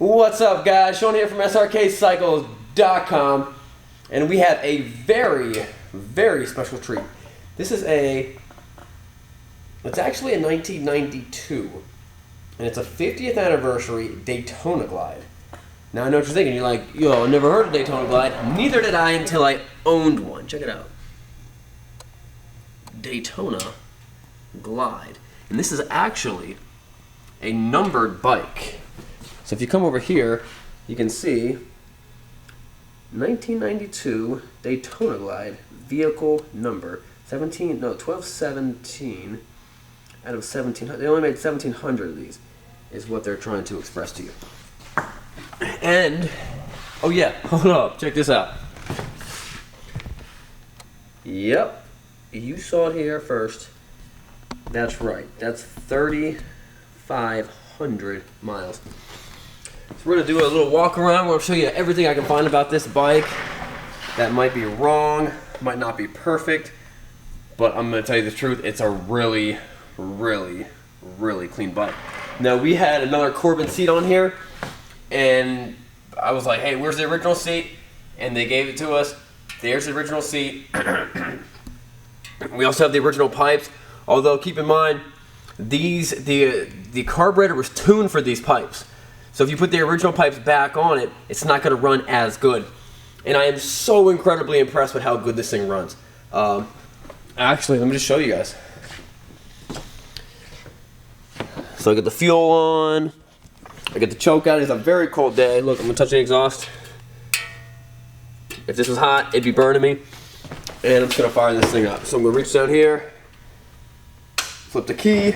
What's up, guys? Sean here from Srkcycles.com, and we have a very, very special treat. This is it's actually a 1992, and it's a 50th anniversary Daytona Glide. Now I know what you're thinking. You're like, yo, I never heard of Daytona Glide. Neither did I until I owned one. Check it out. Daytona Glide. And this is actually a numbered bike. So if you come over here, you can see 1992 Daytona Glide vehicle number 1217 out of 1700. They only made 1700 of these, is what they're trying to express to you. And oh yeah, hold up, check this out. Yep, you saw it here first. That's right, that's 3,500 miles. So we're gonna do a little walk around. We're gonna show you everything I can find about this bike. That might be wrong, might not be perfect, but I'm gonna tell you the truth. It's a really, really, really clean bike. Now we had another Corbin seat on here, and I was like, hey, where's the original seat? And they gave it to us. There's the original seat. We also have the original pipes, although keep in mind, the carburetor was tuned for these pipes. So if you put the original pipes back on it, it's not going to run as good. And I am so incredibly impressed with how good this thing runs. Actually, let me just show you guys. So I got the fuel on. I get the choke out. It's a very cold day. Look, I'm going to touch the exhaust. If this was hot, it'd be burning me. And I'm just going to fire this thing up. So I'm going to reach down here, flip the key,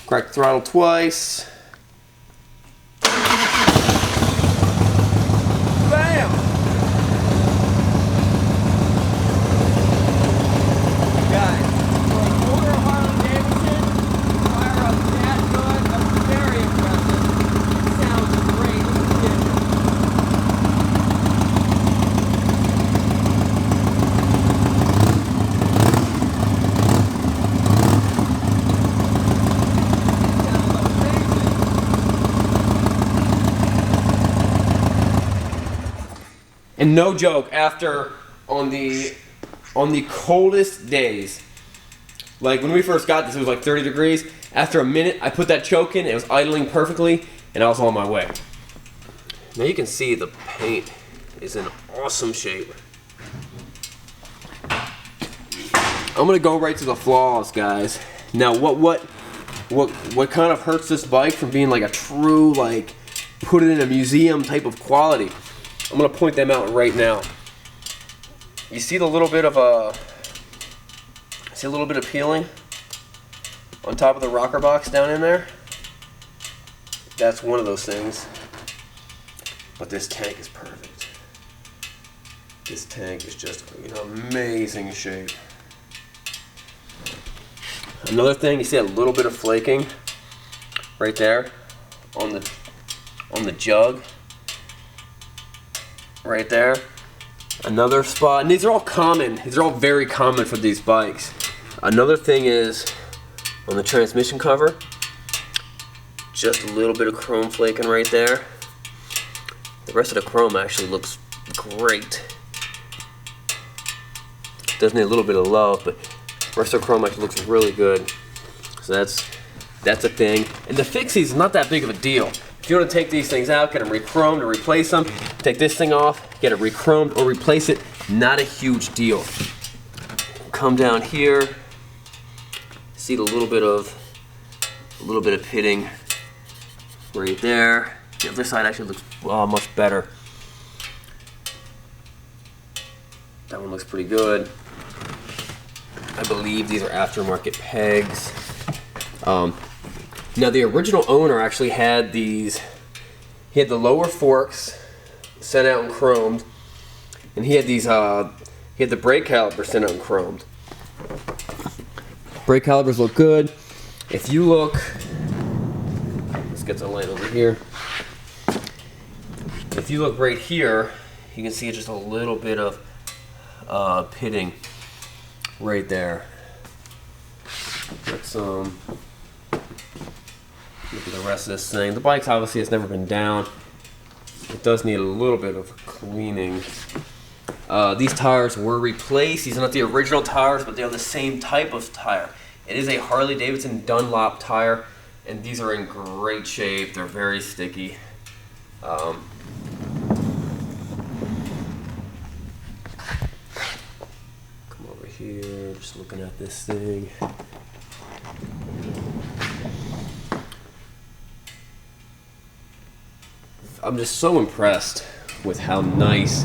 crack the throttle twice. Bam! Guys, for an older Harley Davidson, fire up that good. That's very impressive. It sounds great. And no joke, after on the coldest days, like when we first got this, it was like 30 degrees. After a minute, I put that choke in, it was idling perfectly, and I was on my way. Now you can see the paint is in awesome shape. I'm gonna go right to the flaws, guys. Now what kind of hurts this bike from being like a true, like, put it in a museum type of quality? I'm gonna point them out right now. You see the little bit of peeling on top of the rocker box down in there? That's one of those things. But this tank is perfect. This tank is just in amazing shape. Another thing, you see a little bit of flaking right there on the jug. Right there. Another spot, and these are all common. These are all very common for these bikes. Another thing is on the transmission cover, just a little bit of chrome flaking right there. The rest of the chrome actually looks great. Does need a little bit of love, but the rest of the chrome actually looks really good. So that's a thing. And to fix these is not that big of a deal. If you want to take these things out, get them re-chromed or replace them, take this thing off, get it re-chromed or replace it, not a huge deal. Come down here, see the little bit of pitting right there. The other side actually looks much better. That one looks pretty good. I believe these are aftermarket pegs. Now the original owner actually had these. He had the lower forks sent out and chromed, and he had these. He had the brake calipers sent out and chromed. Brake calipers look good. If you look, let's get the light over here. If you look right here, you can see just a little bit of pitting right there. Let's Look at the rest of this thing. The bike's obviously has never been down. It does need a little bit of cleaning. These tires were replaced. These are not the original tires, but they are the same type of tire. It is a Harley Davidson Dunlop tire, and these are in great shape. They're very sticky. Come over here, just looking at this thing. I'm just so impressed with how nice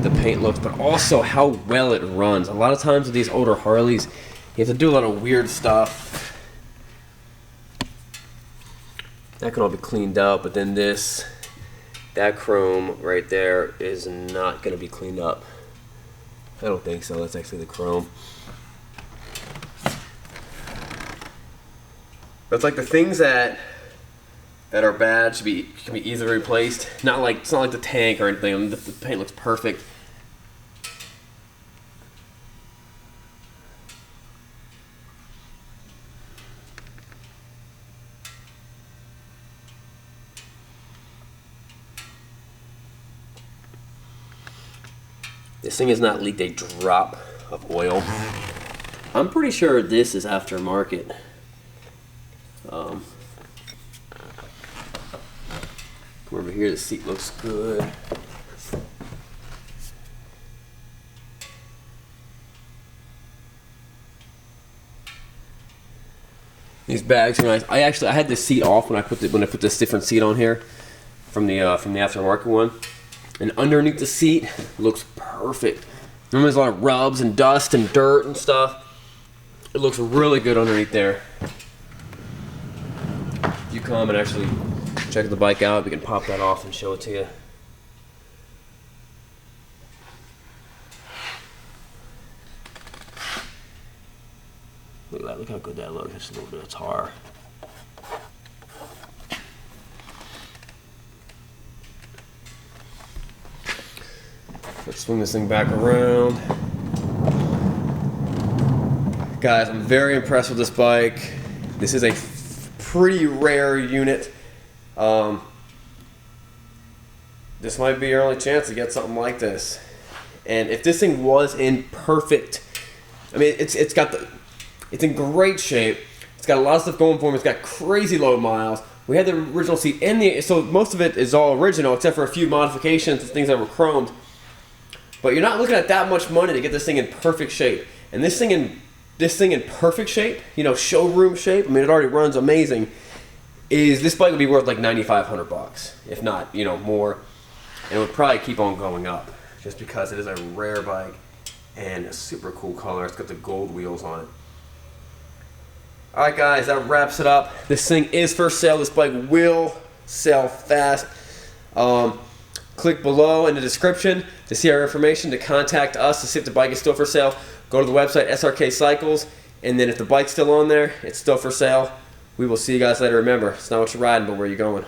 the paint looks, but also how well it runs. A lot of times with these older Harleys, you have to do a lot of weird stuff. That can all be cleaned up, but then that chrome right there is not going to be cleaned up. I don't think so. That's actually the chrome. But it's like the things that are bad can be easily replaced. It's not like the tank or anything. I mean, the paint looks perfect. This thing has not leaked a drop of oil. I'm pretty sure this is aftermarket. Come over here, the seat looks good. These bags are nice. I had this seat off when I put this different seat on here from the aftermarket one, and underneath the seat looks perfect. Remember, there's a lot of rubs and dust and dirt and stuff. It looks really good underneath there. If you come and actually check the bike out, we can pop that off and show it to you. Look at that, look how good that looks. Just a little bit of tar. Let's swing this thing back around. Guys, I'm very impressed with this bike. This is a pretty rare unit. This might be your only chance to get something like this. And if this thing was in perfect, I mean, it's in great shape. It's got a lot of stuff going for it. It's got crazy low miles. We had the original seat in so most of it is all original except for a few modifications and things that were chromed. But you're not looking at that much money to get this thing in perfect shape. And this thing in perfect shape, you know, showroom shape, I mean, it already runs amazing. This bike would be worth like $9,500, if not, you know, more. And it would probably keep on going up just because it is a rare bike and a super cool color. It's got the gold wheels on it. Alright guys, that wraps it up. This thing is for sale. This bike will sell fast. Click below in the description to see our information, to contact us to see if the bike is still for sale. Go to the website Srkcycles, and then if the bike's still on there, it's still for sale. We will see you guys later. Remember, it's not what you're riding, but where you're going.